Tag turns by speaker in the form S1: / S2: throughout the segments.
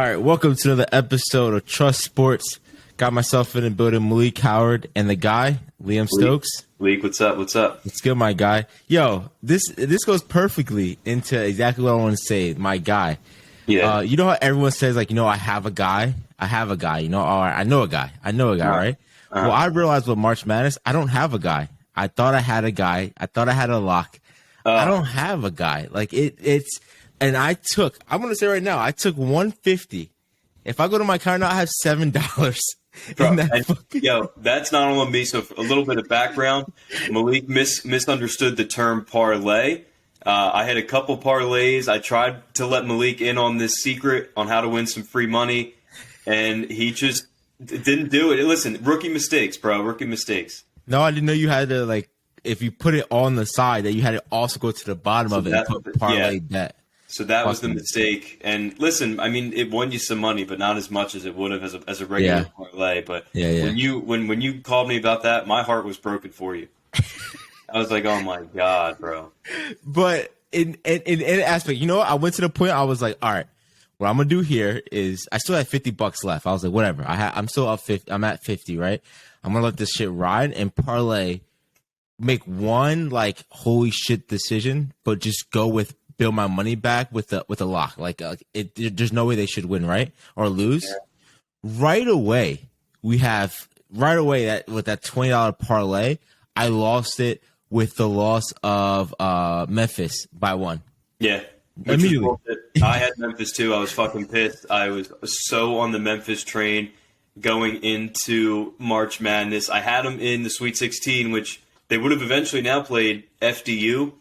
S1: All right, welcome to another episode of Trust Sports. Got myself in the building, Malik Howard, and the guy, Liam Stokes.
S2: Malik, what's up? What's up?
S1: It's good, my guy. Yo, this goes perfectly into exactly what I want to say, my guy.
S2: Yeah.
S1: You know how everyone says, like, I have a guy? I have a guy. I know a guy, right? Well, I realized with March Madness, I don't have a guy. I thought I had a guy. I thought I had a lock. I don't have a guy. Like, it's... And I'm going to say right now, I took $150. If I go to my car now, I have $7.
S2: Yo, that's not on me. So a little bit of background. Malik misunderstood the term parlay. I had a couple parlays. I tried to let Malik in on this secret on how to win some free money, and he just didn't do it. Listen, rookie mistakes, bro. Rookie mistakes.
S1: No, I didn't know you had to, like, if you put it on the side, that you had to also go to the bottom of it and put parlay bet.
S2: So that was the mistake. And listen, I mean, it won you some money, but not as much as it would have as a regular parlay. But when you called me about that, my heart was broken for you. I was like, oh my God, bro.
S1: But in an aspect, I went to the point I was like, all right, what I'm gonna do here is I still had $50 left. I was like, whatever. I'm still up 50. I'm at 50, right? I'm gonna let this shit ride and parlay, make one like holy shit decision, but just go with. Build my money back with a lock. There's no way they should win, right? Or lose. Yeah. Right away with that $20 parlay, I lost it with the loss of Memphis by one.
S2: Yeah.
S1: Immediately.
S2: I had Memphis too. I was fucking pissed. I was so on the Memphis train going into March Madness. I had them in the Sweet 16, which they would have eventually now played FDU.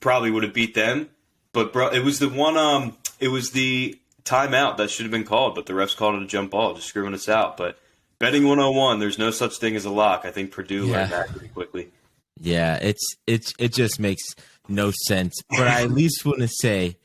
S2: Probably would have beat them. But, bro, it was the one it was the timeout that should have been called, but the refs called it a jump ball, just screwing us out. But betting 101, there's no such thing as a lock. I think Purdue learned that pretty quickly.
S1: Yeah, it just makes no sense. But I at least want to say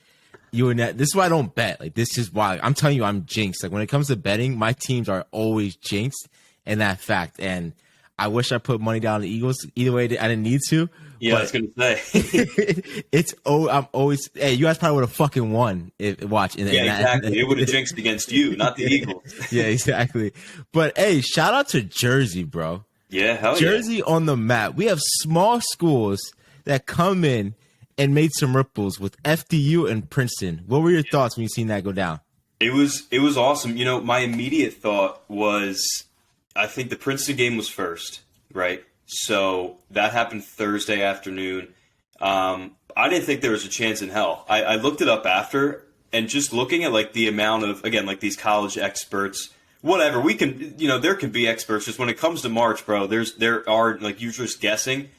S1: this is why I don't bet. Like, this is why I'm telling you I'm jinxed. Like, when it comes to betting, my teams are always jinxed in that fact. And I wish I put money down on the Eagles. Either way, I didn't need to.
S2: Yeah, I was going to say.
S1: I'm always. Hey, you guys probably would have fucking won. Exactly.
S2: It would have jinxed against you, not the Eagles.
S1: Yeah, exactly. But hey, shout out to Jersey, bro.
S2: Yeah, hell
S1: Jersey on the map. We have small schools that come in and made some ripples with FDU and Princeton. What were your thoughts when you seen that go down?
S2: It was awesome. My immediate thought was, I think the Princeton game was first, right? So that happened Thursday afternoon. I didn't think there was a chance in hell. I looked it up after, and just looking at like the amount of, again, like these college experts, whatever, we can, there can be experts. Just when it comes to March, bro, there are, like, you're just guessing.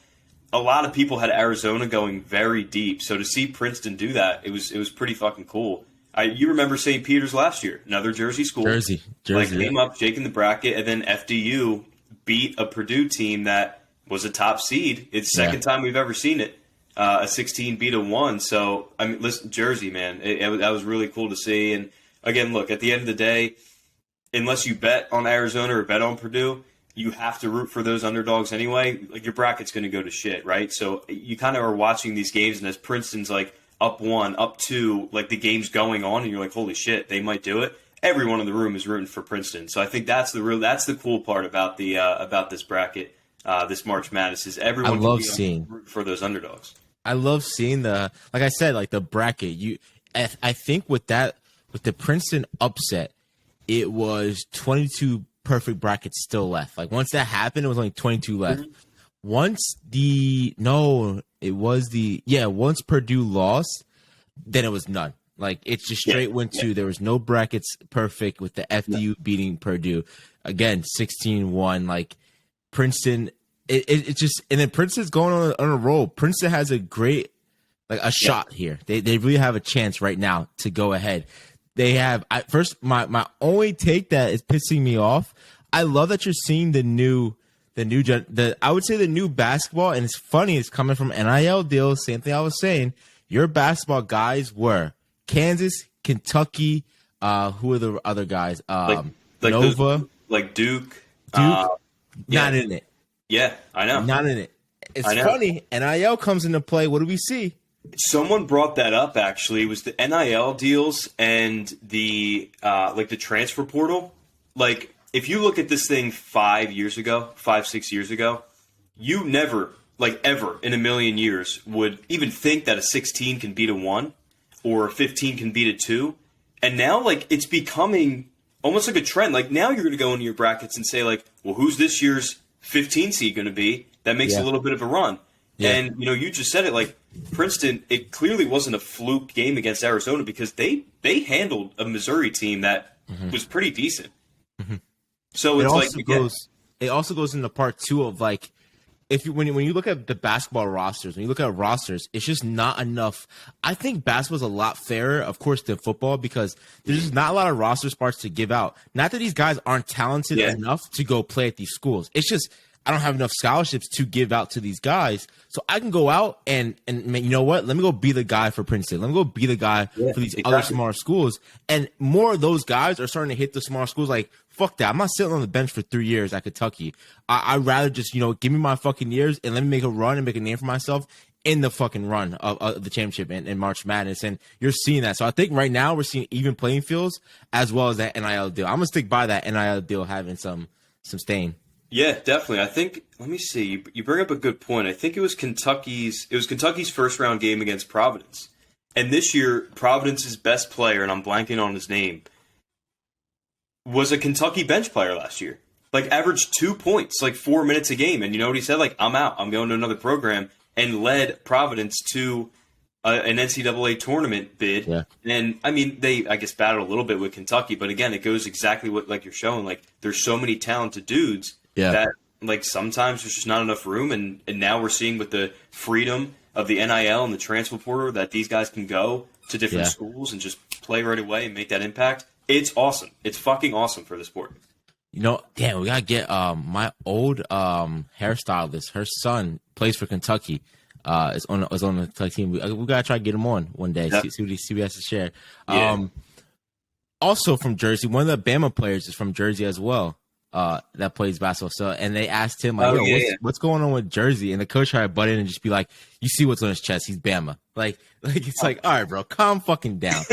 S2: A lot of people had Arizona going very deep. So to see Princeton do that, it was pretty fucking cool. You remember St. Peter's last year, another Jersey school.
S1: Jersey.
S2: Like, came up, shaking the bracket, and then FDU beat a Purdue team that was a top seed. It's the second time we've ever seen it. A 16 beat a 1. So, I mean, listen, Jersey, man, that was really cool to see. And, again, look, at the end of the day, unless you bet on Arizona or bet on Purdue, you have to root for those underdogs anyway. Like, your bracket's going to go to shit, right? So you kind of are watching these games, and as Princeton's, like, up 1, up 2, like, the game's going on, and you're like, holy shit, they might do it. Everyone in the room is rooting for Princeton. So I think that's the cool part about this bracket, this March Madness, is everyone root for those underdogs.
S1: I love seeing like I said, like the bracket. I think with the Princeton upset, it was 22 perfect brackets still left. Like, once that happened, it was only 22 left. Mm-hmm. Once Purdue lost, then it was none. Like, it just straight went to, there was no brackets perfect with the FDU beating Purdue. Again, 16-1. Like, Princeton, it just, and then Princeton's going on a roll. Princeton has a great, like, a shot here. They really have a chance right now to go ahead. They have, my only take that is pissing me off, I love that you're seeing the new basketball, and it's funny, it's coming from NIL deals, same thing I was saying. Your basketball guys were Kansas, Kentucky, who are the other guys? Nova.
S2: Like Duke.
S1: Not in it.
S2: Yeah, I know.
S1: Not in it. It's funny. NIL comes into play. What do we see?
S2: Someone brought that up, actually. It was the NIL deals and the the transfer portal. Like, if you look at this thing 6 years ago, you never, like ever in a million years, would even think that a 16 can beat a 1 or a 15 can beat a 2. And now, like, it's becoming almost like a trend. Like, now you're going to go into your brackets and say, like, well, who's this year's 15 seed going to be? That makes a little bit of a run. Yeah. And, you just said it, like, Princeton, it clearly wasn't a fluke game against Arizona because they handled a Missouri team that was pretty decent. Mm-hmm. So
S1: it also goes into part 2 of, like, when you look at the basketball rosters, when you look at rosters, it's just not enough. I think basketball's a lot fairer, of course, than football because there's just not a lot of roster spots to give out. Not that these guys aren't talented enough to go play at these schools. It's just I don't have enough scholarships to give out to these guys. So I can go out and you know what? Let me go be the guy for Princeton. Let me go be the guy for these other smaller schools. And more of those guys are starting to hit the smaller schools like, fuck that. I'm not sitting on the bench for 3 years at Kentucky. I'd rather just, give me my fucking years and let me make a run and make a name for myself in the fucking run of the championship and March Madness. And you're seeing that. So I think right now we're seeing even playing fields as well as that NIL deal. I'm going to stick by that NIL deal having some stain.
S2: Yeah, definitely. I think, let me see, you bring up a good point. I think it was Kentucky's first round game against Providence. And this year, Providence's best player, and I'm blanking on his name, was a Kentucky bench player last year. Like, averaged 2 points, like 4 minutes a game. And you know what he said? Like, I'm out. I'm going to another program. And led Providence to an NCAA tournament bid. Yeah. And, I mean, they, I guess, battled a little bit with Kentucky. But, again, it goes exactly what, like, you're showing. Like, there's so many talented dudes that, like, sometimes there's just not enough room. And now we're seeing with the freedom of the NIL and the transfer portal that these guys can go to different schools and just play right away and make that impact. It's awesome. It's fucking awesome for the sport.
S1: Damn, we got to get my old hairstylist. Her son plays for Kentucky. Is on the Kentucky team. We got to try to get him on one day, see what he has to share. Yeah. Also from Jersey, one of the Bama players is from Jersey as well. That plays basketball. So, and they asked him, like, what's going on with Jersey? And the coach tried to butt in and just be like, you see what's on his chest? He's Bama. Like it's like, all right, bro, calm fucking down.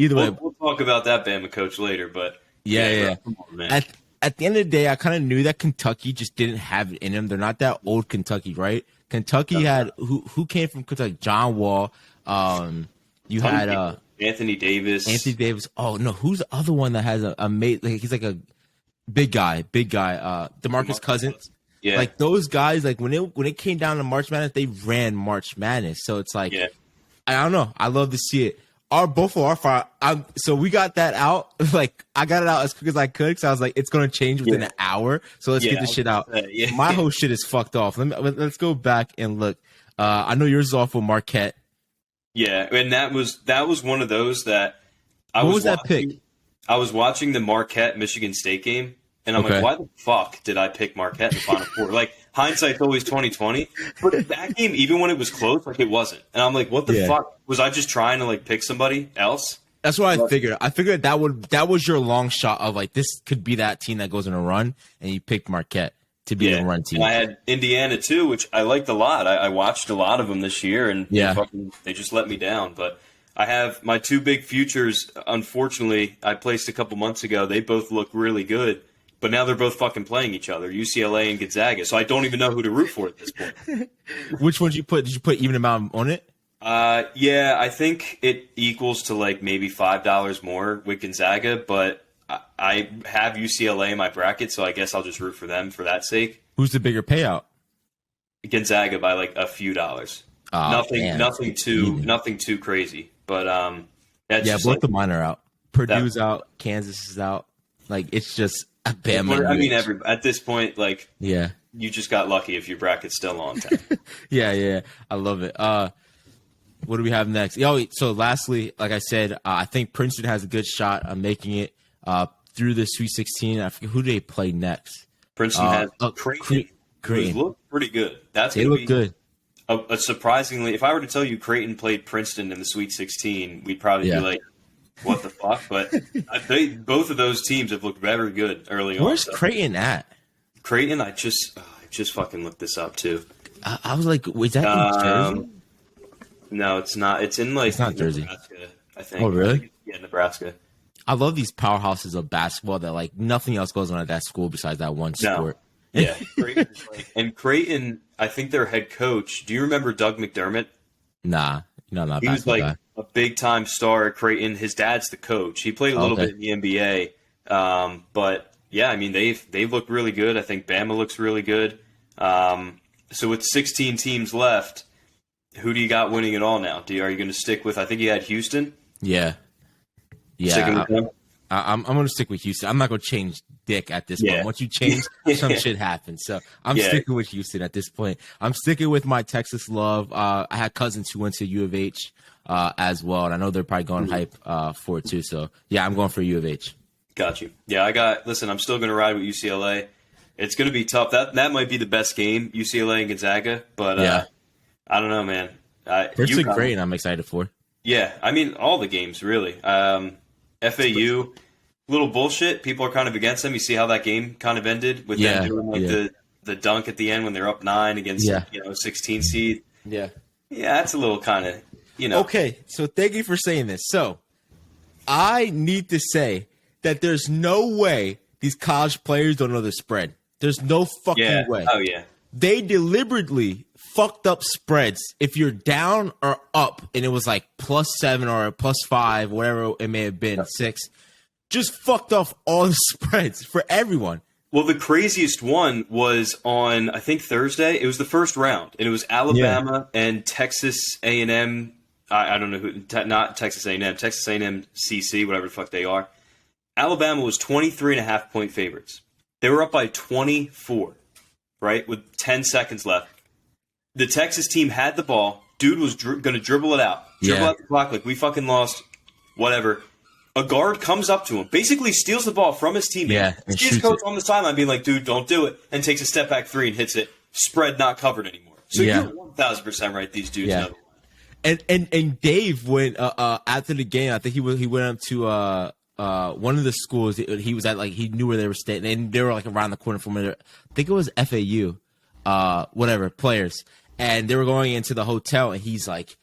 S1: Either way,
S2: we'll talk about that Bama coach later, but
S1: yeah. Come on, man. At the end of the day, I kind of knew that Kentucky just didn't have it in them. They're not that old Kentucky, right? Kentucky had who came from Kentucky? John Wall. You had
S2: Anthony Davis.
S1: Oh no, who's the other one that has a mate? Like, he's like a big guy. DeMarcus Cousins. Yeah. Like those guys, like when it came down to March Madness, they ran March Madness. So it's like, I don't know. I love to see it. So we got that out. Like I got it out as quick as I could because I was like, it's gonna change within an hour. So let's get this shit out. My whole shit is fucked off. Let's go back and look. I know yours is off with Marquette.
S2: Yeah, and that was one of those that
S1: What was that pick?
S2: I was watching the Marquette Michigan State game, and I'm like, why the fuck did I pick Marquette in the Final Four? Like, hindsight's always 20/20. But that game, even when it was close, like it wasn't. And I'm like, what the fuck? Was I just trying to like pick somebody else?
S1: That's what I figured. I figured that was your long shot of like this could be that team that goes in a run, and you picked Marquette to be the run team.
S2: And I had Indiana too, which I liked a lot. I watched a lot of them this year, and they just let me down. But I have my two big futures. Unfortunately, I placed a couple months ago. They both look really good, but now they're both fucking playing each other, UCLA and Gonzaga. So I don't even know who to root for at this point.
S1: Which one did you put? Did you put even amount on it?
S2: Yeah, I think it equals to like maybe $5 more with Gonzaga, but I have UCLA in my bracket, so I guess I'll just root for them for that sake.
S1: Who's the bigger payout?
S2: Gonzaga by like a few dollars. Nothing too crazy. But
S1: both like, of mine are out. Purdue's out. Kansas is out. Like it's just a Bama.
S2: I mean, at this point, like you just got lucky if your bracket's still on time.
S1: Yeah, I love it. What do we have next? So lastly, like I said, I think Princeton has a good shot of making it through the Sweet 16. I forget who do they play next.
S2: Princeton has Creighton. Look pretty good. They look good. Surprisingly, if I were to tell you Creighton played Princeton in the Sweet 16, we'd probably be like, what the fuck? But both of those teams have looked very good early on.
S1: Where's Creighton at?
S2: Creighton, I just fucking looked this up too.
S1: I was like, was that in Jersey?
S2: No, it's not. It's in like
S1: It's not Jersey.
S2: Nebraska, I think.
S1: Oh, really?
S2: Yeah, Nebraska.
S1: I love these powerhouses of basketball that like nothing else goes on at that school besides that one sport.
S2: Yeah, and Creighton. I think their head coach. Do you remember Doug McDermott?
S1: Nah, not
S2: He was like a big time star at Creighton. His dad's the coach. He played a little bit in the NBA, but yeah, I mean they look really good. I think Bama looks really good. So with 16 teams left, who do you got winning it all now? Are you going to stick with? I think you had Houston.
S1: Yeah. I'm going to stick with Houston. I'm not going to change dick at this point. Once you change, some shit happens. So I'm sticking with Houston at this point. I'm sticking with my Texas love. I had cousins who went to U of H as well, and I know they're probably going hype for it too. So yeah, I'm going for U of H. Got you.
S2: Yeah, listen, I'm still going to ride with UCLA. It's going to be tough. That might be the best game, UCLA and Gonzaga. But I don't know, man.
S1: First to great, I'm excited for.
S2: Yeah, I mean, all the games, really. FAU, little bullshit. People are kind of against them. You see how that game kind of ended with them doing the dunk at the end when they're up 9 against 16 seed.
S1: Yeah,
S2: that's a little kind of
S1: Okay, so thank you for saying this. So I need to say that there's no way these college players don't know the spread. There's no fucking way.
S2: Oh yeah.
S1: They deliberately fucked up spreads if you're down or up, and it was like +7 or +5, whatever it may have been, 6. Just fucked off all the spreads for everyone.
S2: Well, the craziest one was on, I think, Thursday. It was the first round, and it was Alabama and Texas A&M. I don't know who, not Texas A&M, Texas A&M CC, whatever the fuck they are. Alabama was 23.5-point favorites. They were up by 24, right, with 10 seconds left. The Texas team had the ball. Dude was going to dribble it out. Dribble out the clock like we fucking lost, whatever. A guard comes up to him, basically steals the ball from his teammate.
S1: Yeah,
S2: his coach on the sideline being like, dude, don't do it, and takes a step back 3 and hits it. Spread not covered anymore. So you're 1,000% right, these dudes know.
S1: And Dave went after the game. I think he went up to one of the schools he was at. Like he knew where they were staying, and they were like around the corner from where. I think it was FAU, whatever players, and they were going into the hotel, and he's like,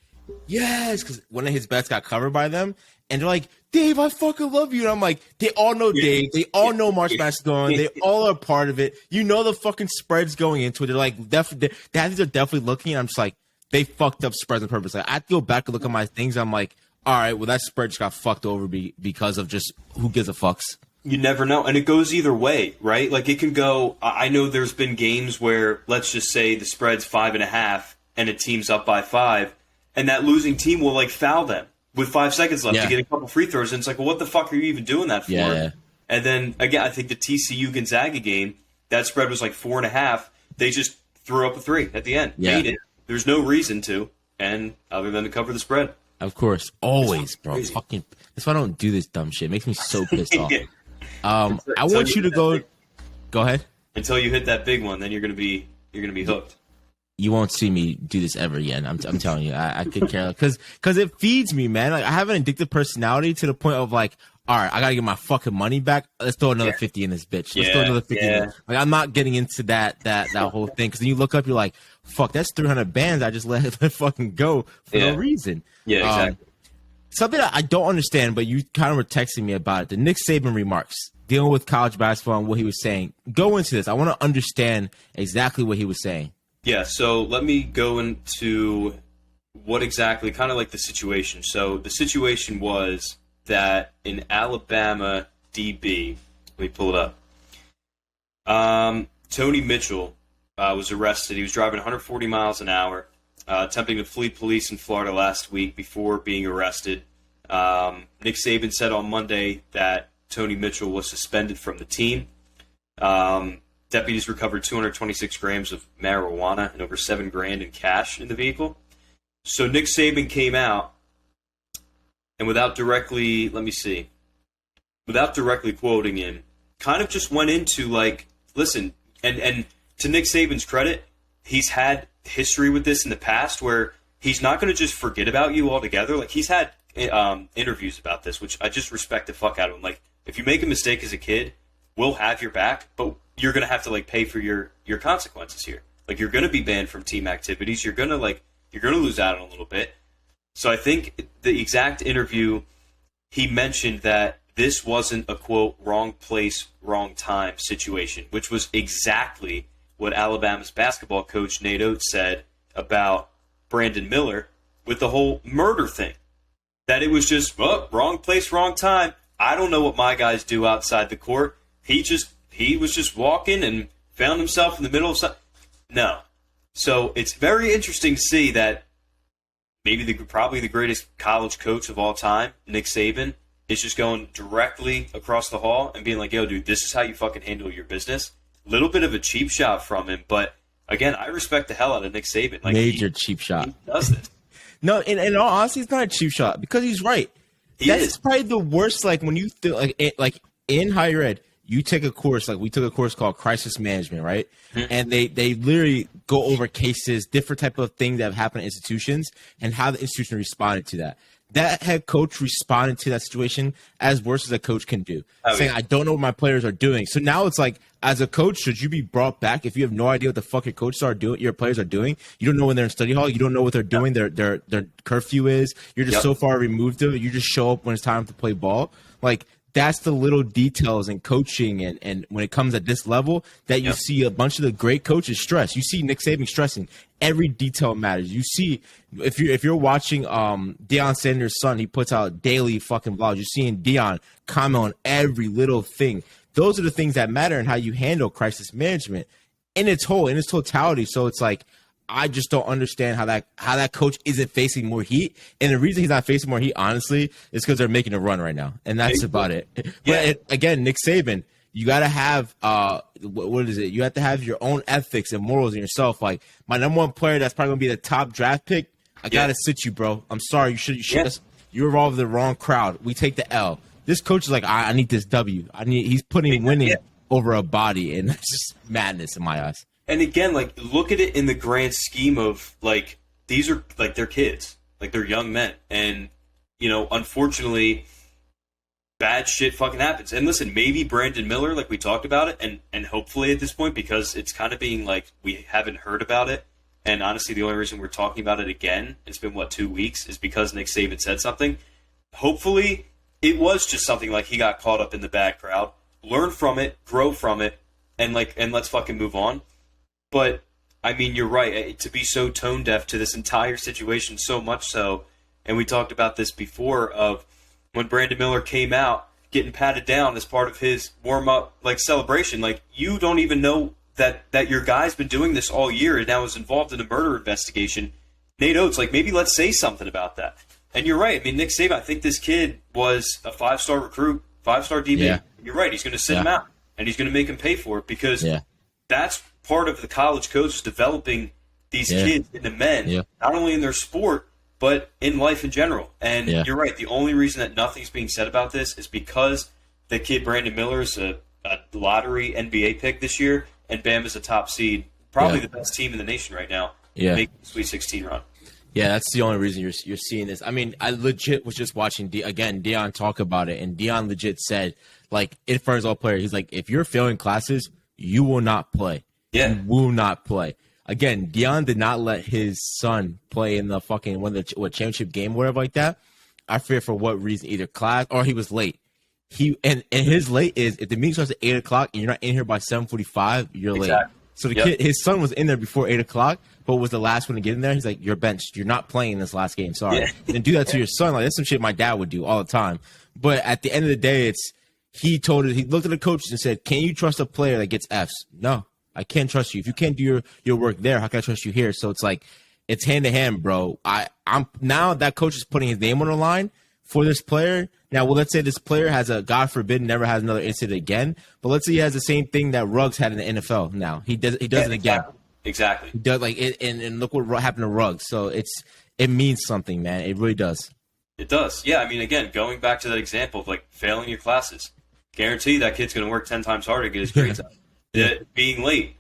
S1: "Yes," because one of his bets got covered by them, and they're like, "Dave, I fucking love you," and I'm like, they all know Dave, they all know March Madness going, they all are part of it. You know the fucking spreads going into it. They're like, definitely, the athletes are definitely looking. And I'm just like, they fucked up spreads on purpose. Like I have to go back and look at my things. I'm like, all right, well that spread just got fucked over because of just who gives a fucks.
S2: You never know, and it goes either way, right? Like it can go. I know there's been games where let's just say the spread's 5.5 and a team's up by 5, and that losing team will like foul them with 5 seconds left to get a couple free throws, and it's like, well, what the fuck are you even doing that for?
S1: Yeah.
S2: And then again, I think the TCU Gonzaga game, that spread was like 4.5. They just threw up a 3 at the end, made it. There's no reason to, and other than to cover the spread.
S1: Of course, always, bro. Fucking, that's why I don't do this dumb shit. It makes me so pissed off. I want you to go. Go ahead.
S2: Until you hit that big one, then you're gonna be hooked.
S1: You won't see me do this ever again. I'm telling you, I could care because it feeds me, man. Like I have an addictive personality to the point of like, all right, I gotta get my fucking money back. Let's throw another 50 in this bitch. Let's throw another 50. In this. Like I'm not getting into that whole thing because then you look up, you're like, fuck, that's 300 bands I just let fucking go for no reason.
S2: Yeah, exactly.
S1: Something that I don't understand, but you kind of were texting me about it. The Nick Saban remarks dealing with college basketball and what he was saying. Go into this. I want to understand exactly what he was saying.
S2: Yeah, so let me go into what exactly, kind of like the situation. So the situation was that in Alabama DB, let me pull it up. Tony Mitchell was arrested. He was driving 140 miles an hour, attempting to flee police in Florida last week before being arrested. Nick Saban said on Monday that Tony Mitchell was suspended from the team. Deputies recovered 226 grams of marijuana and over $7,000 in cash in the vehicle. So Nick Saban came out and without directly quoting him, kind of just went into like, listen, and to Nick Saban's credit, he's had history with this in the past where he's not going to just forget about you altogether. Like he's had interviews about this, which I just respect the fuck out of him. Like if you make a mistake as a kid, we'll have your back, but you're going to have to like pay for your consequences here. Like you're going to be banned from team activities. You're going to lose out on a little bit. So I think the exact interview, he mentioned that this wasn't a, quote, wrong place, wrong time situation, which was exactly what Alabama's basketball coach Nate Oates said about Brandon Miller with the whole murder thing. That it was just, wrong place, wrong time. I don't know what my guys do outside the court. He was just walking and found himself in the middle of something. No. So it's very interesting to see that maybe probably the greatest college coach of all time, Nick Saban, is just going directly across the hall and being like, yo, dude, this is how you fucking handle your business. Little bit of a cheap shot from him, but again, I respect the hell out of Nick Saban. Like,
S1: major cheap shot.
S2: He does this.
S1: No, in all honesty, it's not a cheap shot because he's right. That's probably the worst. Like when you like in higher ed, you take a course. Like we took a course called crisis management, right? Mm-hmm. And they literally go over cases, different type of things that have happened in institutions, and how the institution responded to that. That head coach responded to that situation as worse as a coach can do, saying, I don't know what my players are doing. So now it's like, as a coach, should you be brought back if you have no idea what the fuck your coaches are doing, your players are doing? You don't know when they're in study hall. You don't know what they're doing. Their curfew is. You're just so far removed of it. You just show up when it's time to play ball. Like, that's the little details in coaching and when it comes at this level that you see a bunch of the great coaches stress. You see Nick Saban stressing. Every detail matters. You see if you're watching Deion Sanders' son, he puts out daily fucking vlogs. You're seeing Deion comment on every little thing. Those are the things that matter in how you handle crisis management in its totality. So it's like, I just don't understand how that coach isn't facing more heat. And the reason he's not facing more heat, honestly, is because they're making a run right now. And that's about it. But again, Nick Saban, you got to have what is it? You have to have your own ethics and morals in yourself. Like, my number one player that's probably going to be the top draft pick, I got to sit you, bro. I'm sorry. You should you're involved in the wrong crowd. We take the L. This coach is like, I need this W. He's putting winning over a body, and that's just madness in my eyes.
S2: And again, like, look at it in the grand scheme of, like, these are, like, they're kids. Like, they're young men. And, you know, unfortunately, bad shit fucking happens. And listen, maybe Brandon Miller, like we talked about it, and hopefully at this point, because it's kind of being like, we haven't heard about it. And honestly, the only reason we're talking about it again, it's been, 2 weeks, is because Nick Saban said something. Hopefully, it was just something like he got caught up in the bad crowd. Learn from it, grow from it, and let's fucking move on. But, I mean, you're right. To be so tone deaf to this entire situation, so much so, and we talked about this before, of when Brandon Miller came out, getting patted down as part of his warm-up, like, celebration. Like, you don't even know that your guy's been doing this all year and now is involved in a murder investigation. Nate Oates, like, maybe let's say something about that. And you're right. I mean, Nick Saban, I think this kid was a 5-star recruit, 5-star DB. Yeah. You're right. He's going to sit him out, and he's going to make him pay for it because that's part of the college coach is developing these kids into men, not only in their sport, but in life in general. And you're right. The only reason that nothing's being said about this is because the kid Brandon Miller is a lottery NBA pick this year, and Bama's a top seed, probably the best team in the nation right now, making the Sweet 16 run.
S1: Yeah, that's the only reason you're seeing this. I mean, I legit was just watching, Deion talk about it, and Deion legit said, like, in front of his all players, he's like, if you're failing classes, you will not play. Yeah. You will not play. Again, Deion did not let his son play in the fucking championship game or whatever like that. I forget for what reason, either class or he was late. And his late is if the meeting starts at 8:00 and you're not in here by 7:45, you're late. So the kid, his son was in there before 8:00, but was the last one to get in there. He's like, "You're benched. You're not playing this last game. Sorry." And do that to your son. Like, that's some shit my dad would do all the time. But at the end of the day, he looked at the coaches and said, "Can you trust a player that gets Fs?" No. I can't trust you. If you can't do your work there, how can I trust you here? So it's like, it's hand to hand, bro. I'm now that coach is putting his name on the line for this player. Now, well, let's say this player has God forbid, never has another incident again. But let's say he has the same thing that Ruggs had in the NFL. Now he does it again.
S2: Exactly.
S1: He does and look what happened to Ruggs. So it means something, man. It really does.
S2: It does. Yeah. I mean, again, going back to that example of like failing your classes, guarantee that kid's going to work 10 times harder to get his grades up. Being late,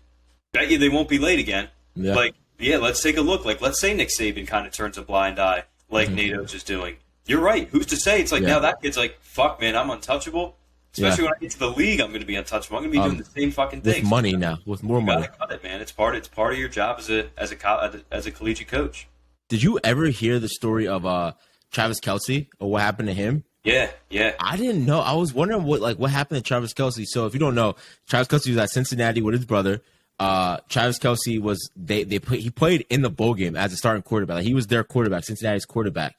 S2: bet you they won't be late again. Yeah. Like, let's take a look. Like, let's say Nick Saban kind of turns a blind eye, like Nate Oates is doing. You're right. Who's to say? It's like now that kid's like, fuck, man, I'm untouchable. Especially when I get to the league, I'm going to be untouchable. I'm going to be doing the same fucking thing.
S1: With money now, with more money.
S2: You gotta cut it, man. It's part of your job as a collegiate coach.
S1: Did you ever hear the story of Travis Kelce or what happened to him?
S2: Yeah.
S1: I didn't know. I was wondering what happened to Travis Kelce. So if you don't know, Travis Kelce was at Cincinnati with his brother. Travis Kelce was he played in the bowl game as a starting quarterback. Like, he was their quarterback, Cincinnati's quarterback.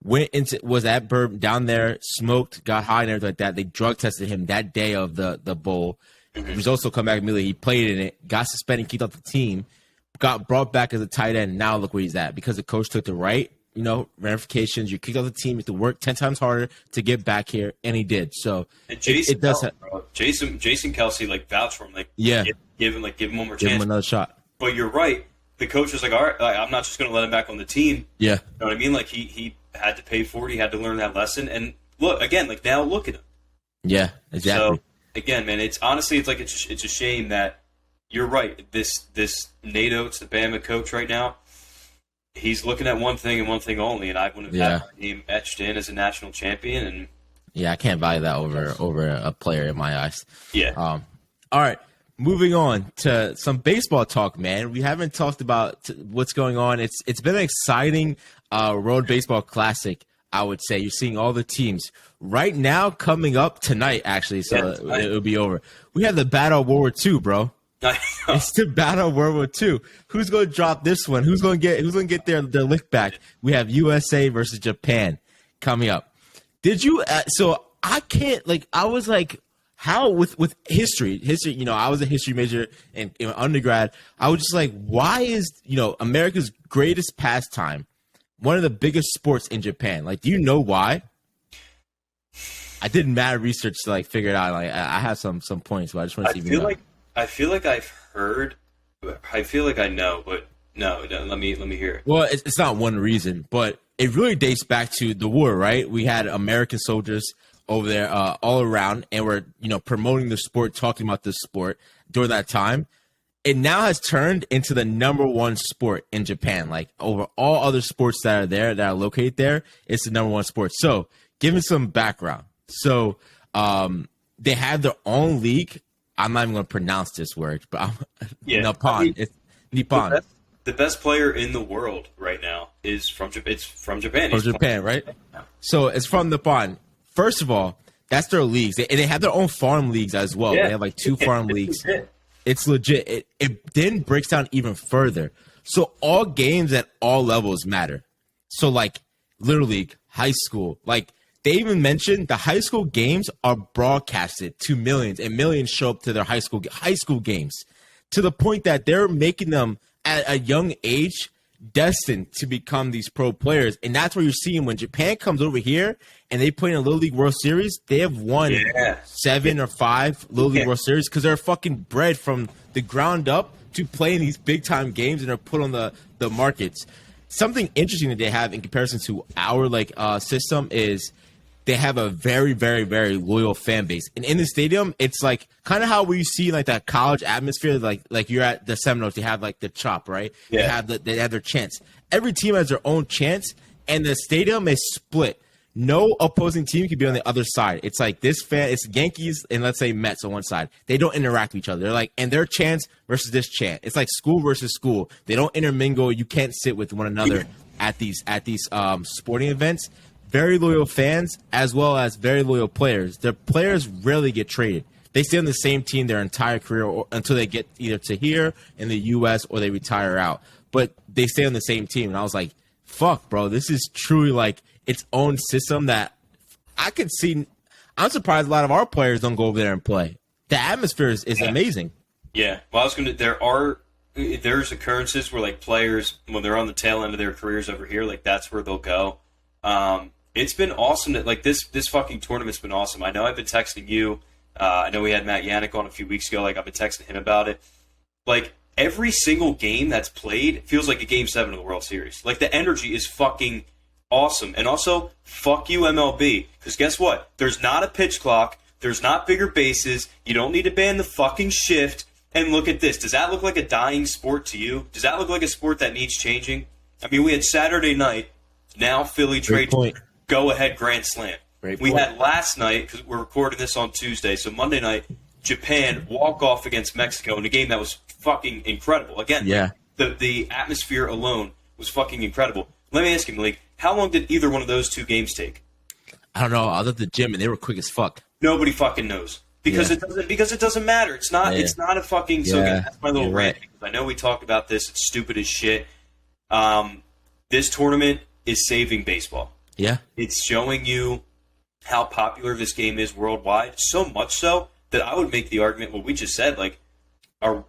S1: Was at Burb down there, smoked, got high and everything like that. They drug tested him that day of the bowl. Results will come back immediately. He played in it, got suspended, kicked off the team, got brought back as a tight end. Now look where he's at because the coach took the right, ramifications. You kicked off the team, you have to work 10 times harder to get back here, and he did. So it does.
S2: Jason Kelce vouched for him, give him one more chance,
S1: give him another shot.
S2: But you're right. The coach was like, all right, I'm not just going to let him back on the team.
S1: Yeah,
S2: you know what I mean? Like he had to pay for it. He had to learn that lesson. And look again, now look at him.
S1: Yeah, exactly.
S2: So again, man, it's honestly it's a shame that you're right. This Nate Oates, the Bama coach right now, he's looking at one thing and one thing only, and I wouldn't have had him etched in as a national champion. And
S1: yeah, I can't value that over a player in my eyes.
S2: Yeah.
S1: All right. Moving on to some baseball talk, man. We haven't talked about what's going on. It's been an exciting Road Baseball Classic, I would say. You're seeing all the teams right now coming up tonight, actually, so it'll be over. We have the Battle of World War II, bro. It's the Battle of World War II. Who's going to drop this one? Who's going to get their lick back? We have USA versus Japan coming up. Did you? So I can't I was like. How with history, I was a history major in undergrad. I was just like, why is, America's greatest pastime one of the biggest sports in Japan? Do you know why? I did mad research to figure it out. I have some points, but I just want to see if you know.
S2: I feel like I've heard. I feel like I know, but no. Let me hear it.
S1: Well, it's not one reason, but it really dates back to the war, right? We had American soldiers over there all around, and we're promoting the sport, talking about this sport during that time. It now has turned into the number one sport in Japan. Over all other sports that are there, that are located there, it's the number one sport. So give me some background. So they have their own league. I'm not even going to pronounce this word, but Nippon. It's Nippon.
S2: The best player in the world right now is from Japan. It's from Japan.
S1: From Japan, right? So it's from Nippon. First of all, that's their leagues. They have their own farm leagues as well. Yeah. They have 2 farm leagues. It's legit. It then breaks down even further. So all games at all levels matter. So Little League, high school, they even mentioned the high school games are broadcasted to millions, and millions show up to their high school games, to the point that they're making them at a young age destined to become these pro players. And that's what you're seeing when Japan comes over here and they play in a Little League World Series. They have won 7 or 5 Little League World Series because they're fucking bred from the ground up to play in these big time games, and are put on the markets. Something interesting that they have in comparison to our system is they have a very, very, very loyal fan base. And in the stadium, it's kind of how we see that college atmosphere, like you're at the Seminoles, they have the chop, right?
S2: Yeah.
S1: They have their chants. Every team has their own chants, and the stadium is split. No opposing team can be on the other side. It's it's Yankees and let's say Mets on one side. They don't interact with each other. They're and their chants versus this chant. It's like school versus school. They don't intermingle. You can't sit with one another at these sporting events. Very loyal fans as well as very loyal players. Their players rarely get traded. They stay on the same team their entire career until they get either to here in the U.S. or they retire out. But they stay on the same team. And I was like, fuck, bro, this is truly its own system that I could see. I'm surprised a lot of our players don't go over there and play. The atmosphere is amazing.
S2: Yeah. Well, there's occurrences where players, when they're on the tail end of their careers over here, that's where they'll go. It's been awesome that this fucking tournament's been awesome. I know I've been texting you. I know we had Matt Yannick on a few weeks ago. I've been texting him about it. Every single game that's played feels like a Game 7 of the World Series. The energy is fucking awesome. And also, fuck you, MLB. Because guess what? There's not a pitch clock. There's not bigger bases. You don't need to ban the fucking shift. And look at this. Does that look like a dying sport to you? Does that look like a sport that needs changing? I mean, we had Saturday night. Now Philly trade go-ahead grand slam. We had last night, because we're recording this on Tuesday, so Monday night, Japan walk-off against Mexico in a game that was fucking incredible. Again, the atmosphere alone was fucking incredible. Let me ask you, Malik, how long did either one of those two games take?
S1: I don't know. I was at the gym and they were quick as fuck.
S2: Nobody fucking knows because it doesn't matter. It's not a fucking. So again, that's my little rant. Because I know we talked about this. It's stupid as shit. This tournament is saving baseball.
S1: Yeah,
S2: it's showing you how popular this game is worldwide. So much so that I would make the argument what we just said. Like,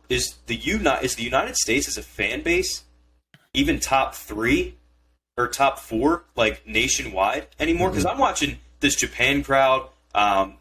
S2: is the United States as a fan base even top 3 or top 4 like nationwide anymore? Because I'm watching this Japan crowd,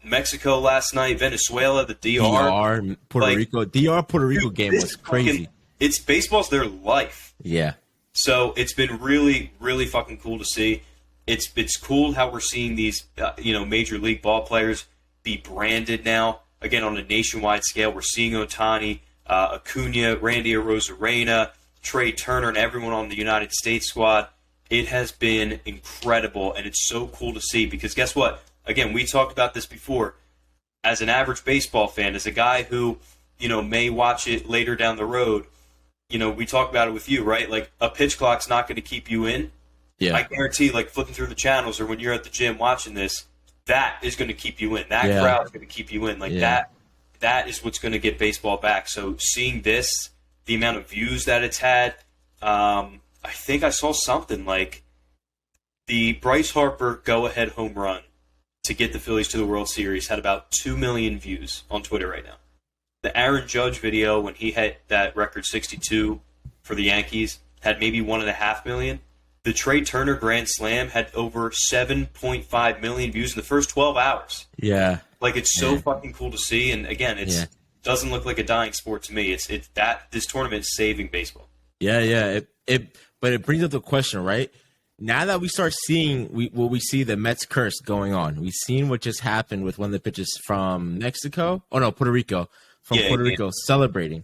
S2: Mexico last night, Venezuela, the DR,
S1: Puerto Rico. Puerto Rico game was crazy.
S2: It's baseball's their life.
S1: Yeah.
S2: So it's been really, really fucking cool to see. It's cool how we're seeing these major league ball players be branded now. Again, on a nationwide scale, we're seeing Ohtani, Acuna, Randy Arozarena, Trey Turner, and everyone on the United States squad. It has been incredible, and it's so cool to see because guess what? Again, we talked about this before. As an average baseball fan, as a guy who, may watch it later down the road, we talk about it with you, right? Like, a pitch clock's not going to keep you in.
S1: Yeah.
S2: I guarantee, like, flipping through the channels or when you're at the gym watching this, that is going to keep you in. That crowd is going to keep you in. Like, that is what's going to get baseball back. So seeing this, the amount of views that it's had, I think I saw something like the Bryce Harper go-ahead home run to get the Phillies to the World Series had about 2 million views on Twitter right now. The Aaron Judge video when he had that record 62 for the Yankees had maybe 1.5 million. The Trey Turner Grand Slam had over 7.5 million views in the first 12 hours.
S1: Yeah.
S2: Like, it's so fucking cool to see. And again, it doesn't look like a dying sport to me. It's that this tournament is saving baseball.
S1: Yeah. But it brings up the question, right? Now that we start seeing we see the Mets curse going on, we've seen what just happened with one of the pitchers from Mexico. Oh no, Puerto Rico. Puerto Rico celebrating.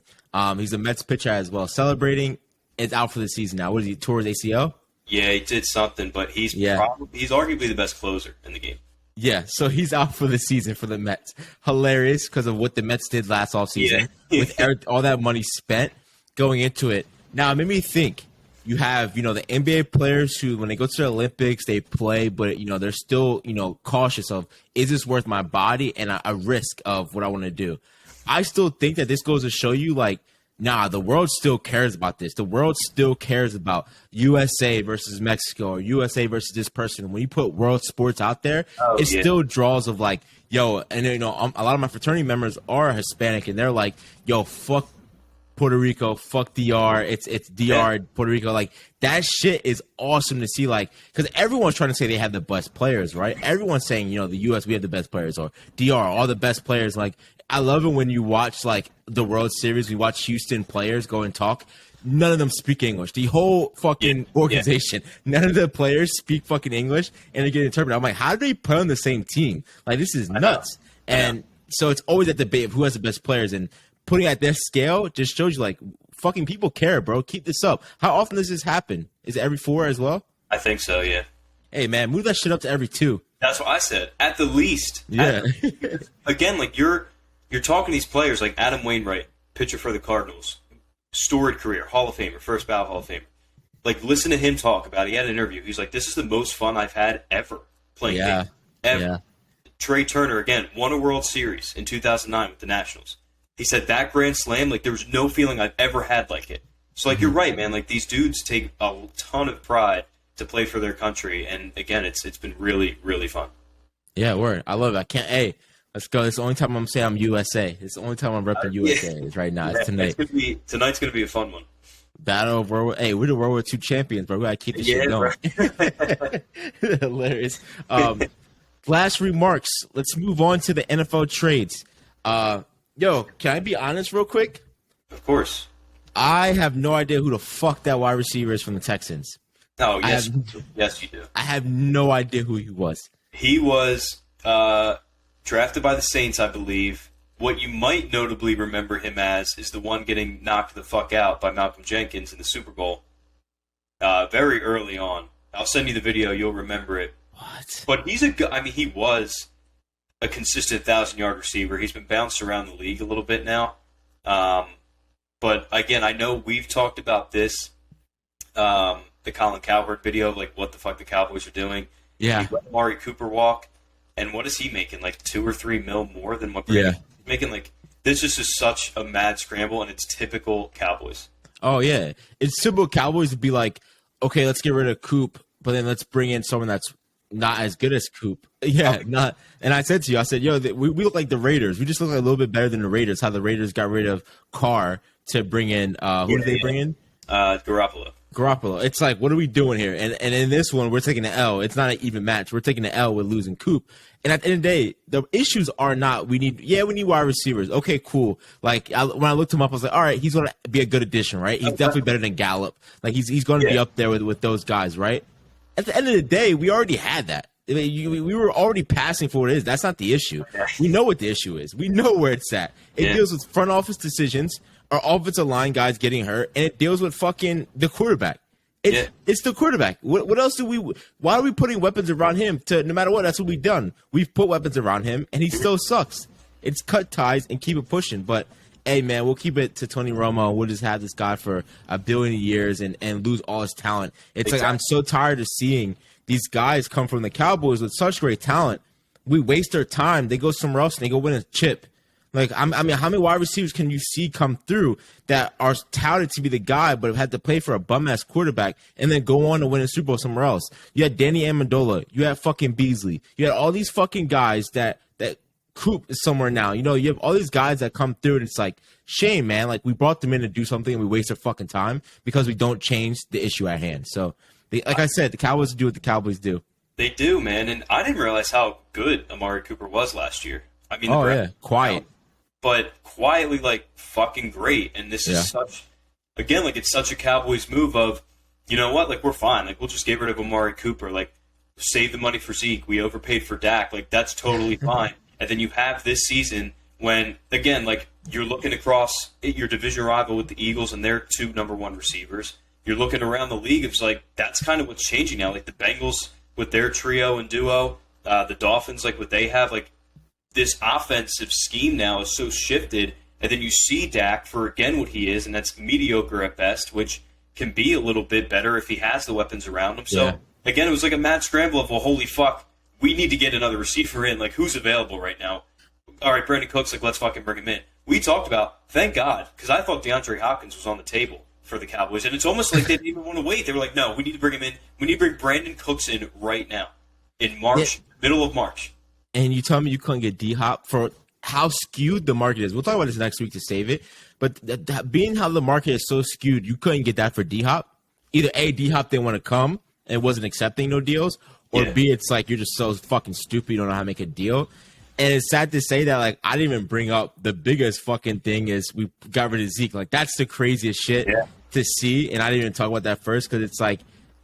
S1: He's a Mets pitcher as well. Celebrating is out for the season now. What is he, tore his ACL?
S2: Yeah, he did something, but he's arguably the best closer in the game.
S1: Yeah, so he's out for the season for the Mets. Hilarious because of what the Mets did last offseason with all that money spent going into it. Now, it made me think. You have, the NBA players who, when they go to the Olympics, they play, but, they're still, cautious of, is this worth my body and a risk of what I want to do? I still think that this goes to show you, like, nah, the world still cares about this. The world still cares about USA versus Mexico or USA versus this person. When you put world sports out there, still draws of, like, yo, and, a lot of my fraternity members are Hispanic, and they're like, yo, fuck Puerto Rico, fuck DR, it's DR, Puerto Rico. Like, that shit is awesome to see, like, because everyone's trying to say they have the best players, right? Everyone's saying, the US, we have the best players, or DR, all the best players. Like, I love it when you watch, like, the World Series, we watch Houston players go and talk. None of them speak English. The whole fucking organization, none of the players speak fucking English, and they get interpreted. I'm like, how do they play on the same team? Like, this is nuts. And so it's always a debate of who has the best players, and putting at this scale just shows you, like, fucking people care, bro. Keep this up. How often does this happen? Is it every 4 as well?
S2: I think so, yeah.
S1: Hey, man, move that shit up to every 2.
S2: That's what I said. At the least.
S1: Yeah.
S2: Again, like, you're talking to these players like Adam Wainwright, pitcher for the Cardinals, storied career, Hall of Famer, first ballot Hall of Famer. Like, listen to him talk about it. He had an interview. He's like, this is the most fun I've had ever playing games. Ever. Yeah. Trey Turner, again, won a World Series in 2009 with the Nationals. He said that Grand Slam, like, there was no feeling I've ever had like it. So, like, you're right, man. Like, these dudes take a ton of pride to play for their country. And, again, it's been really, really fun.
S1: Yeah, word. I love it. I can't. Hey, let's go. It's the only time I'm saying I'm USA. It's the only time I'm repping USA is right now. It's tonight.
S2: Tonight's going to be a fun one.
S1: Battle of World War. Hey, we're the World War II champions, bro. We got to keep this shit going. Right. Hilarious. Last remarks. Let's move on to the NFL trades. Yo, can I be honest real quick?
S2: Of course.
S1: I have no idea who the fuck that wide receiver is from the Texans.
S2: Oh, yes. Yes, you do.
S1: I have no idea who he was.
S2: He was drafted by the Saints, I believe. What you might notably remember him as is the one getting knocked the fuck out by Malcolm Jenkins in the Super Bowl very early on. I'll send you the video. You'll remember it.
S1: What?
S2: But he's he was a consistent 1,000-yard receiver. He's been bounced around the league a little bit now. But, again, I know we've talked about this the Colin Cowherd video of like what the fuck the Cowboys are doing.
S1: Yeah.
S2: He let Amari Cooper walk, and what is he making? Like $2 or $3 million more than what Brady making? Like this is just such a mad scramble, and it's typical Cowboys.
S1: Oh yeah, it's typical Cowboys to be like, okay, let's get rid of Coop, but then let's bring in someone that's not as good as Coop. Yeah, not. And I said to you, I said, yo, we look like the Raiders. We just look like a little bit better than the Raiders. How the Raiders got rid of Carr to bring in who did they bring in? Garoppolo. It's like, what are we doing here? And in this one, we're taking the L. It's not an even match. We're taking the L with losing Coop. And at the end of the day, the issues are not we need wide receivers. Okay, cool. Like when I looked him up, I was like, all right, he's going to be a good addition, right? He's definitely better than Gallup. Like he's going to be up there with those guys, right? At the end of the day, we already had that. I mean, we were already passing for what it is. That's not the issue. We know what the issue is. We know where it's at. It deals with front office decisions, our offensive line guys getting hurt, and it deals with fucking the quarterback. It's the quarterback. What else do we? Why are we putting weapons around him? To no matter what, that's what we've done. We've put weapons around him, and he still sucks. It's cut ties and keep it pushing. But hey, man, we'll keep it to Tony Romo. We'll just have this guy for a billion years and lose all his talent. It's like I'm so tired of seeing these guys come from the Cowboys with such great talent. We waste their time. They go somewhere else and they go win a chip. Like, I mean, how many wide receivers can you see come through that are touted to be the guy, but have had to play for a bum-ass quarterback and then go on to win a Super Bowl somewhere else? You had Danny Amendola. You had fucking Beasley. You had all these fucking guys that Coop is somewhere now. You know, you have all these guys that come through, and it's like, shame, man. Like, we brought them in to do something, and we waste their fucking time because we don't change the issue at hand. So, like I said, the Cowboys do what the Cowboys do. They do,
S2: man. And I didn't realize how good Amari Cooper was last year. I mean,
S1: quiet.
S2: But quietly, like, fucking great. And this is such, again, like, it's such a Cowboys move of, you know what, like, we're fine. Like, we'll just get rid of Amari Cooper. Like, save the money for Zeke. We overpaid for Dak. Like, that's totally fine. And then you have this season when, again, like, you're looking across your division rival with the Eagles and their 2 number 1 receivers. You're looking around the league. It's like, that's kind of what's changing now. Like, the Bengals with their trio and duo, the Dolphins, like, what they have, like, this offensive scheme now is so shifted, and then you see Dak for, again, what he is, and that's mediocre at best, which can be a little bit better if he has the weapons around him. So, again, it was like a mad scramble of, well, holy fuck, we need to get another receiver in. Like, who's available right now? All right, Brandon Cooks, like, let's fucking bring him in. We talked about, thank God, because I thought DeAndre Hopkins was on the table for the Cowboys, and it's almost like they didn't even want to wait. They were like, no, we need to bring him in. We need to bring Brandon Cooks in right now, in March, middle of March.
S1: And you tell me you couldn't get D-Hop for how skewed the market is. We'll talk about this next week to save it. But being how the market is so skewed, you couldn't get that for D-Hop. Either A, D-Hop didn't want to come and wasn't accepting no deals, or B, it's like you're just so fucking stupid you don't know how to make a deal. And it's sad to say that, like, I didn't even bring up the biggest fucking thing is we got rid of Zeke. Like, that's the craziest shit to see. And I didn't even talk about that first because it's like,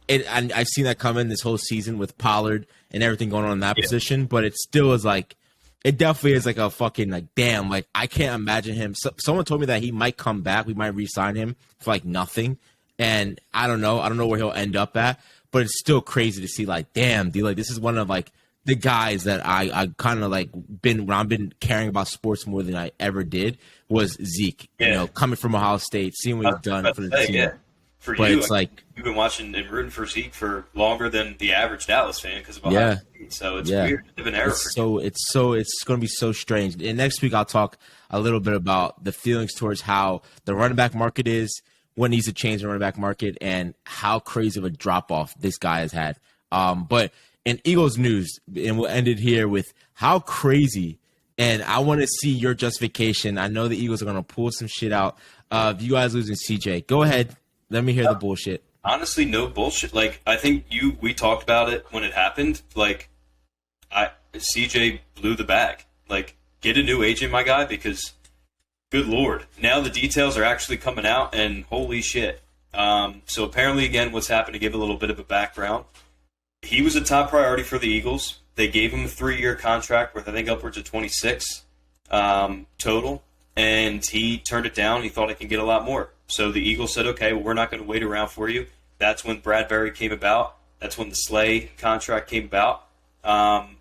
S1: I've seen that come in this whole season with Pollard and everything going on in that position, but it still is like, it definitely is like a fucking, like, damn, like, I can't imagine him. Someone told me that he might come back. We might re-sign him for, like, nothing. And I don't know where he'll end up at, but it's still crazy to see, like, damn, dude, like, this is one of, like, the guys that I kind of, like, when I've been caring about sports more than I ever did was Zeke. You know, coming from Ohio State, seeing what he's done for the team.
S2: For but you, it's like you've been watching and rooting for Zeke for longer than the average Dallas fan because of Ohio State. So it's weird. It's an error.
S1: It's going to be so strange. And next week I'll talk a little bit about the feelings towards how the running back market is, what needs to change the running back market, and how crazy of a drop off this guy has had. But in Eagles news, and we'll end it here with how crazy. And I want to see your justification. I know the Eagles are going to pull some shit out of you guys losing CJ. Go ahead. Let me hear the bullshit.
S2: Honestly, no bullshit. Like, I think we talked about it when it happened. Like, CJ blew the bag. Like, get a new agent, my guy, because good Lord. Now the details are actually coming out, and holy shit. So apparently, again, what's happened, to give a little bit of a background, he was a top priority for the Eagles. They gave him a 3-year contract worth, I think, upwards of 26 total, and he turned it down. He thought he could get a lot more. So the Eagles said, okay, well, we're not going to wait around for you. That's when Bradbury came about. That's when the Slay contract came about. And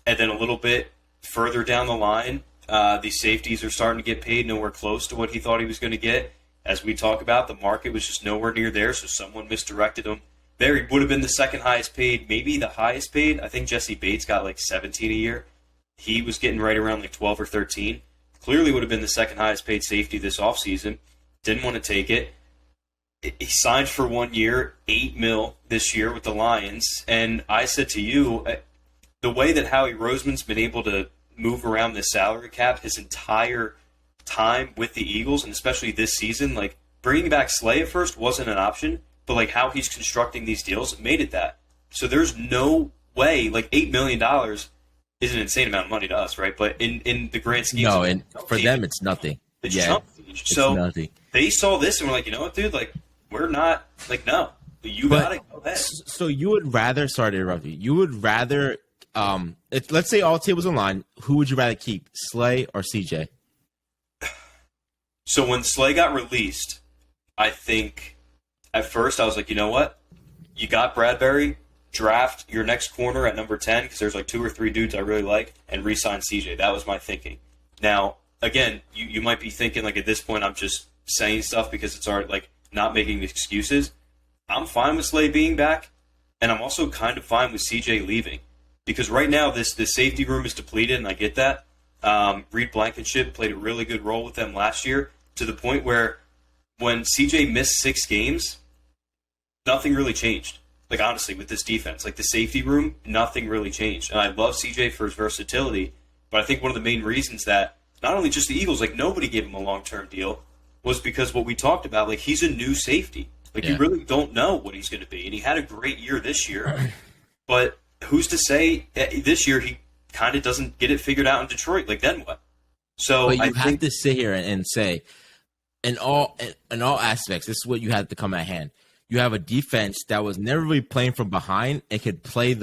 S2: then a little bit further down the line, the safeties are starting to get paid nowhere close to what he thought he was going to get. as we talk about, the market was just nowhere near there, so someone misdirected him. There, he would have been the second highest paid, maybe the highest paid. I think Jesse Bates got like 17 a year. He was getting right around like 12 or 13. Clearly would have been the second highest paid safety this offseason. Didn't want to take it. He signed for 1 year, $8 million this year with the Lions. And I said to you, the way that Howie Roseman's been able to move around the salary cap his entire time with the Eagles, and especially this season, like bringing back Slay at first wasn't an option, but like how he's constructing these deals made it that. So there's no way, like $8 million is an insane amount of money to us, right? But in the grand scheme,
S1: no, and for them it's nothing.
S2: It's chump change. So
S1: nothing.
S2: They saw this and were like, you know what, dude? Like we're not like no, you got to go ahead.
S1: So you would rather, sorry to interrupt you. You would rather, let's say all tables online. Who would you rather keep, Slay or CJ?
S2: So when Slay got released, I think at first I was like, you know what? You got Bradbury, draft your next corner at number 10 because there's like 2 or 3 dudes I really like, and re-sign CJ. That was my thinking. Now, again, you might be thinking like at this point I'm just saying stuff because it's already like not making excuses. I'm fine with Slay being back, and I'm also kind of fine with CJ leaving because right now this safety room is depleted, and I get that. Reed Blankenship played a really good role with them last year, to the point where when CJ missed 6 games, nothing really changed. Like, honestly, with this defense, like the safety room, nothing really changed. And I love CJ for his versatility, but I think one of the main reasons that not only just the Eagles, like nobody gave him a long-term deal, was because what we talked about, like he's a new safety. Like you really don't know what he's going to be. And he had a great year this year, but who's to say this year he kind of doesn't get it figured out in Detroit? Like then what? So
S1: but you have to sit here and say, in all aspects, this is what you have to come at hand. You have a defense that was never really playing from behind and could play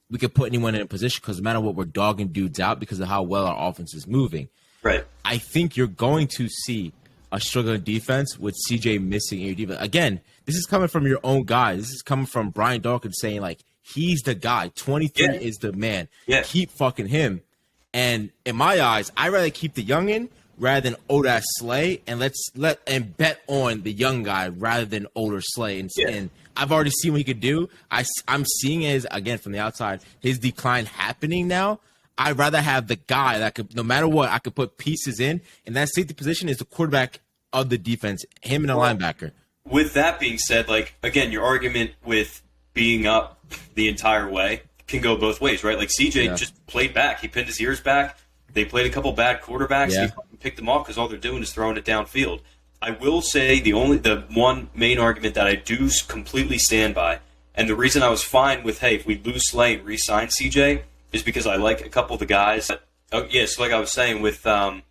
S1: we could put anyone in a position because no matter what, we're dogging dudes out because of how well our offense is moving.
S2: Right.
S1: I think you're going to see a struggling defense with CJ missing your defense. Again, this is coming from your own guy. This is coming from Brian Dawkins saying, like, he's the guy. 23 is the man. Yeah. Keep fucking him. And in my eyes, I'd rather keep the youngin' rather than old ass Slay, and and bet on the young guy rather than older Slay. And I've already seen what he could do. I'm seeing his, again from the outside, his decline happening now. I'd rather have the guy that could, no matter what, I could put pieces in, and that safety position is the quarterback of the defense, him and a linebacker. With
S2: that being said, like again, your argument with being up the entire way can go both ways, right? Like CJ just played back. He pinned his ears back. They played a couple bad quarterbacks. He picked them off because all they're doing is throwing it downfield. I will say the one main argument that I do completely stand by, and the reason I was fine with, hey, if we lose Slay and re-sign CJ, is because I like a couple of the guys. So like I was saying, with the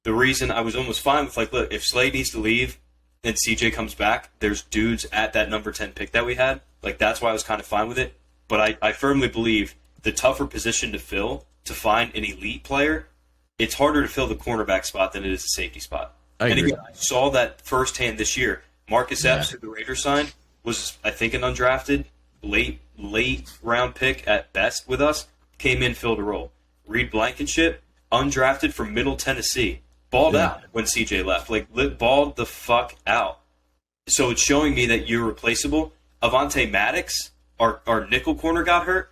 S2: reason I was almost fine with, like, look, if Slay needs to leave and CJ comes back, there's dudes at that number 10 pick that we had. Like, that's why I was kind of fine with it. But I firmly believe the tougher position to fill, to find an elite player, it's harder to fill the cornerback spot than it is the safety spot.
S1: I agree.
S2: Again, I saw that firsthand this year. Marcus Epps, who the Raiders signed, was, I think, an undrafted, late round pick at best with us, came in, filled a role. Reed Blankenship, undrafted from Middle Tennessee, balled out when CJ left. Like, balled the fuck out. So it's showing me that you're replaceable. Avonte Maddox, our nickel corner, got hurt.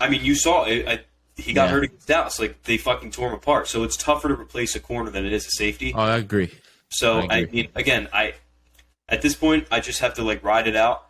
S2: I mean, you saw it. He got hurt against Dallas. Like, they fucking tore him apart. So it's tougher to replace a corner than it is a safety.
S1: Oh, I agree.
S2: So, I mean, again, at this point, I just have to, like, ride it out.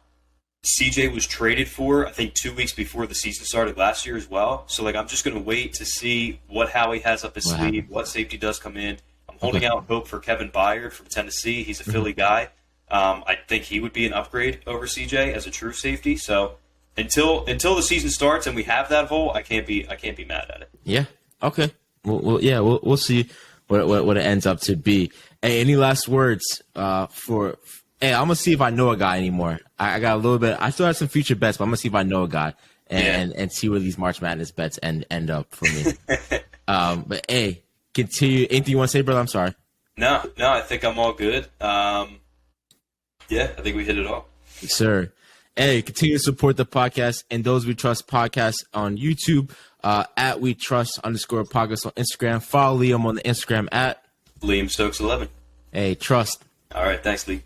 S2: CJ was traded for, I think, 2 weeks before the season started last year as well. So, like, I'm just going to wait to see what Howie has up his sleeve, what safety does come in. I'm holding out hope for Kevin Byard from Tennessee. He's a Philly guy. I think he would be an upgrade over CJ as a true safety. So, until the season starts and we have that hole, I can't be mad at it. Yeah. Okay. We'll see what it ends up to be. Hey, any last words for? Hey, I'm gonna see if I know a guy anymore. I got a little bit. I still have some future bets, but I'm gonna see if I know a guy and see where these March Madness bets end up for me. But hey, continue. Anything you want to say, brother? I'm sorry. No, I think I'm all good. I think we hit it all. Yes, sir. Hey, continue to support the podcast and Those We Trust podcast on YouTube, at We Trust _podcast on Instagram. Follow Liam on the Instagram at Liam Stokes 11. Hey, trust. All right, thanks, Lee.